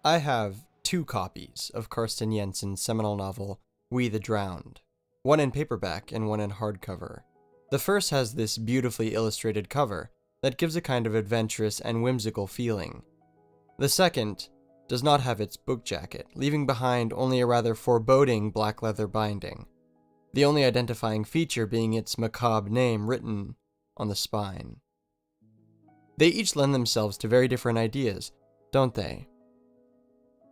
I have two copies of Karsten Jensen's seminal novel, We the Drowned, one in paperback and one in hardcover. The first has this beautifully illustrated cover that gives a kind of adventurous and whimsical feeling. The second does not have its book jacket, leaving behind only a rather foreboding black leather binding, the only identifying feature being its macabre name written on the spine. They each lend themselves to very different ideas, don't they?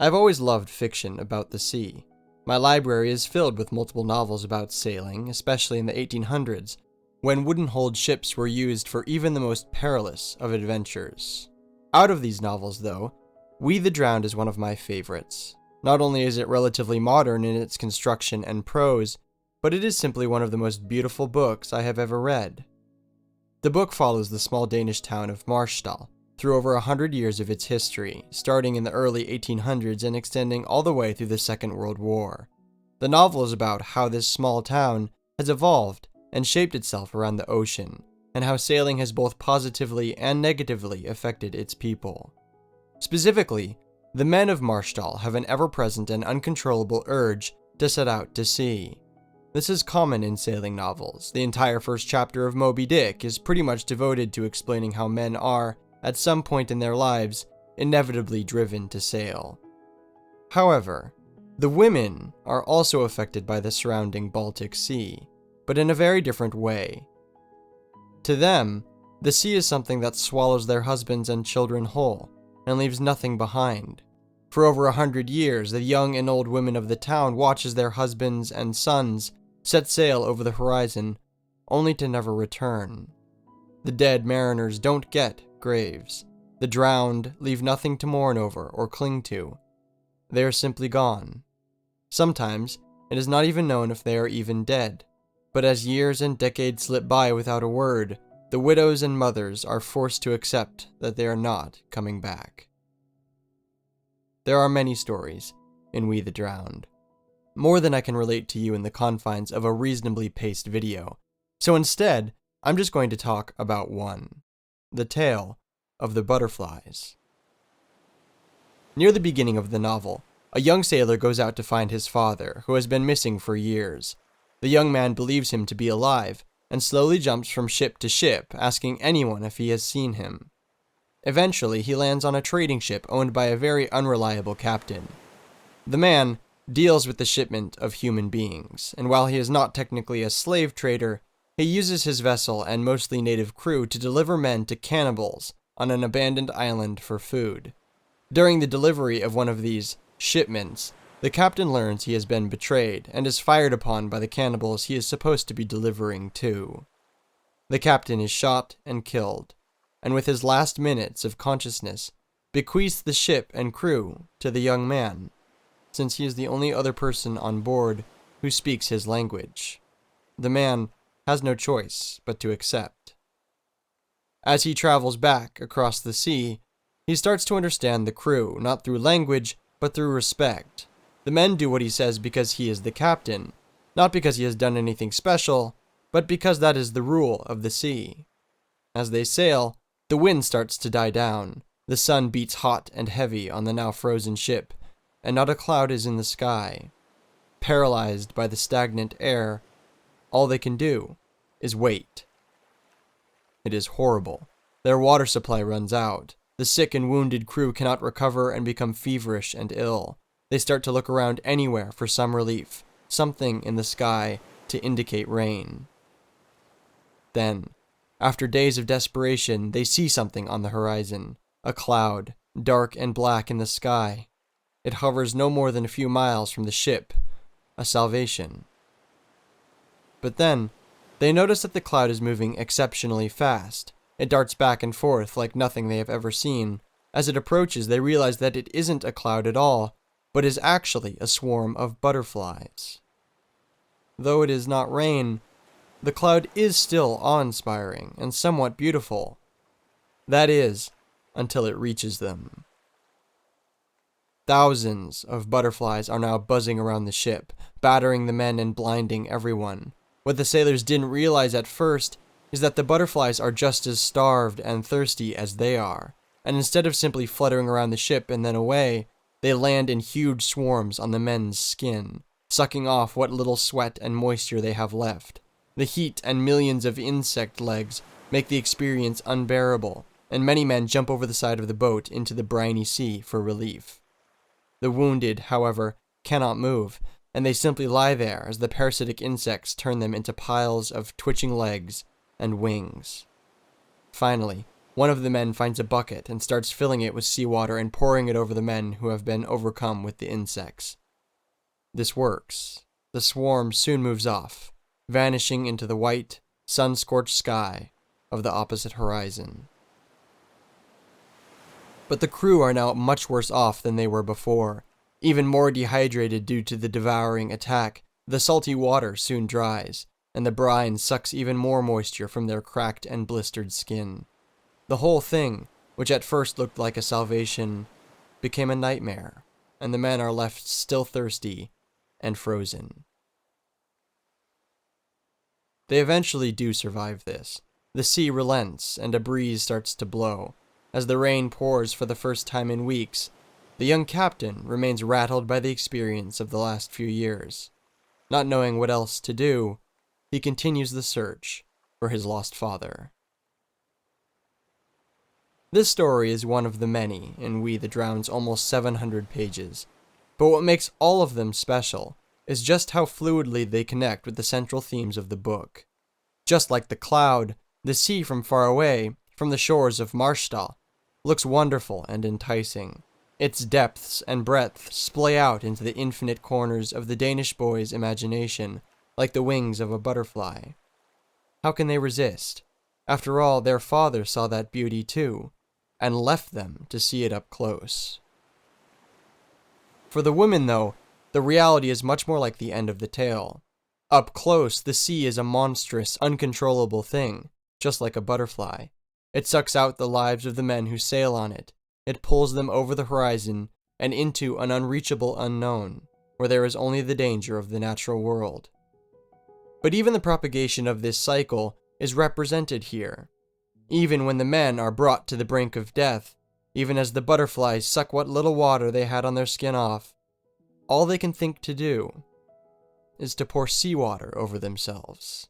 I've always loved fiction about the sea. My library is filled with multiple novels about sailing, especially in the 1800s, when wooden-hulled ships were used for even the most perilous of adventures. Out of these novels, though, We the Drowned is one of my favorites. Not only is it relatively modern in its construction and prose, but it is simply one of the most beautiful books I have ever read. The book follows the small Danish town of Marstal through over 100 years of its history, starting in the early 1800s and extending all the way through the Second World War. The novel is about how this small town has evolved and shaped itself around the ocean, and how sailing has both positively and negatively affected its people. Specifically, the men of Marstal have an ever-present and uncontrollable urge to set out to sea. This is common in sailing novels. The entire first chapter of Moby Dick is pretty much devoted to explaining how men are, at some point in their lives, inevitably driven to sail. However, the women are also affected by the surrounding Baltic Sea, but in a very different way. To them, the sea is something that swallows their husbands and children whole, and leaves nothing behind. For over 100 years, the young and old women of the town watch as their husbands and sons set sail over the horizon, only to never return. The dead mariners don't get graves. The drowned leave nothing to mourn over or cling to. They are simply gone. Sometimes, it is not even known if they are even dead. But as years and decades slip by without a word, the widows and mothers are forced to accept that they are not coming back. There are many stories in We the Drowned, more than I can relate to you in the confines of a reasonably paced video, so instead, I'm just going to talk about one, the tale of the butterflies. Near the beginning of the novel, a young sailor goes out to find his father, who has been missing for years. The young man believes him to be alive, and slowly jumps from ship to ship, asking anyone if he has seen him. Eventually, he lands on a trading ship owned by a very unreliable captain. The man deals with the shipment of human beings, and while he is not technically a slave trader, he uses his vessel and mostly native crew to deliver men to cannibals on an abandoned island for food. During the delivery of one of these shipments, the captain learns he has been betrayed and is fired upon by the cannibals he is supposed to be delivering to. The captain is shot and killed, and with his last minutes of consciousness, bequeaths the ship and crew to the young man, since he is the only other person on board who speaks his language. The man has no choice but to accept. As he travels back across the sea, he starts to understand the crew, not through language, but through respect. The men do what he says because he is the captain, not because he has done anything special, but because that is the rule of the sea. As they sail, the wind starts to die down, the sun beats hot and heavy on the now frozen ship, and not a cloud is in the sky. Paralyzed by the stagnant air, all they can do is wait. It is horrible. Their water supply runs out. The sick and wounded crew cannot recover and become feverish and ill. They start to look around anywhere for some relief, something in the sky to indicate rain. Then, after days of desperation, they see something on the horizon, a cloud, dark and black in the sky. It hovers no more than a few miles from the ship, a salvation. But then, they notice that the cloud is moving exceptionally fast. It darts back and forth like nothing they have ever seen. As it approaches, they realize that it isn't a cloud at all, but is actually a swarm of butterflies. Though it is not rain, the cloud is still awe-inspiring and somewhat beautiful. That is, until it reaches them. Thousands of butterflies are now buzzing around the ship, battering the men and blinding everyone. What the sailors didn't realize at first is that the butterflies are just as starved and thirsty as they are, and instead of simply fluttering around the ship and then away, They land in huge swarms on the men's skin, sucking off what little sweat and moisture they have left. The heat and millions of insect legs make the experience unbearable, and many men jump over the side of the boat into the briny sea for relief. The wounded, however, cannot move, and they simply lie there as the parasitic insects turn them into piles of twitching legs and wings. Finally, one of the men finds a bucket and starts filling it with seawater and pouring it over the men who have been overcome with the insects. This works. The swarm soon moves off, vanishing into the white, sun-scorched sky of the opposite horizon. But the crew are now much worse off than they were before. Even more dehydrated due to the devouring attack, the salty water soon dries, and the brine sucks even more moisture from their cracked and blistered skin. The whole thing, which at first looked like a salvation, became a nightmare, and the men are left still thirsty and frozen. They eventually do survive this. The sea relents, and a breeze starts to blow. As the rain pours for the first time in weeks, the young captain remains rattled by the experience of the last few years. Not knowing what else to do, he continues the search for his lost father. This story is one of the many in We the Drowned's almost 700 pages, but what makes all of them special is just how fluidly they connect with the central themes of the book. Just like the cloud, the sea from far away, from the shores of Marstal, looks wonderful and enticing. Its depths and breadths splay out into the infinite corners of the Danish boy's imagination, like the wings of a butterfly. How can they resist? After all, their father saw that beauty too, and left them to see it up close. For the women, though, the reality is much more like the end of the tale. Up close, the sea is a monstrous, uncontrollable thing, just like a butterfly. It sucks out the lives of the men who sail on it. It pulls them over the horizon and into an unreachable unknown, where there is only the danger of the natural world. But even the propagation of this cycle is represented here. Even when the men are brought to the brink of death, even as the butterflies suck what little water they had on their skin off, all they can think to do is to pour seawater over themselves.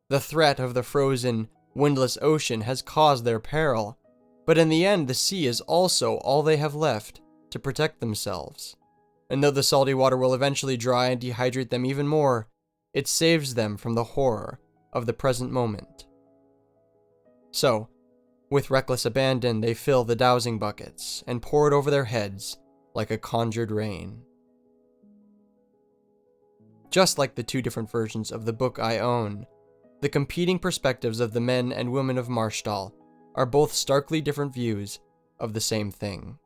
The threat of the frozen, windless ocean has caused their peril, but in the end the sea is also all they have left to protect themselves. And though the salty water will eventually dry and dehydrate them even more, it saves them from the horror of the present moment. So, with reckless abandon, they fill the dowsing buckets and pour it over their heads like a conjured rain. Just like the two different versions of the book I own, the competing perspectives of the men and women of Marstal are both starkly different views of the same thing.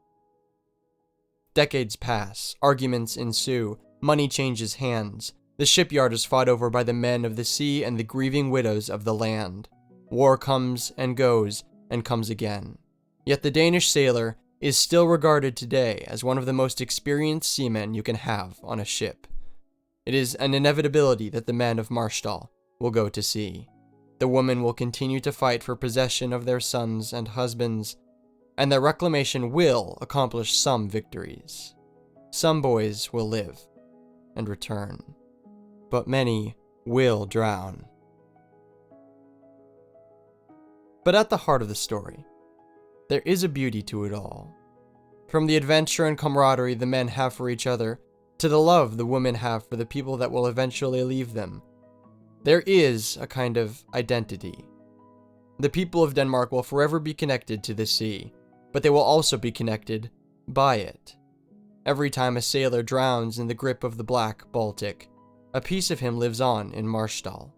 Decades pass, arguments ensue, money changes hands, the shipyard is fought over by the men of the sea and the grieving widows of the land. War comes and comes again. Yet the Danish sailor is still regarded today as one of the most experienced seamen you can have on a ship. It is an inevitability that the men of Marstal will go to sea. The women will continue to fight for possession of their sons and husbands, and their reclamation will accomplish some victories. Some boys will live and return, but many will drown. But at the heart of the story, there is a beauty to it all. From the adventure and camaraderie the men have for each other, to the love the women have for the people that will eventually leave them, there is a kind of identity. The people of Denmark will forever be connected to the sea, but they will also be connected by it. Every time a sailor drowns in the grip of the black Baltic, a piece of him lives on in Marstal.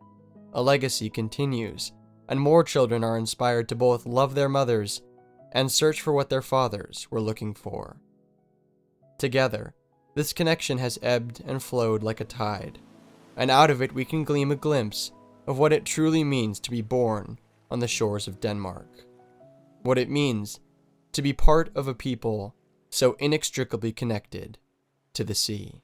A legacy continues, and more children are inspired to both love their mothers and search for what their fathers were looking for. Together, this connection has ebbed and flowed like a tide, and out of it we can glean a glimpse of what it truly means to be born on the shores of Denmark. What it means to be part of a people so inextricably connected to the sea.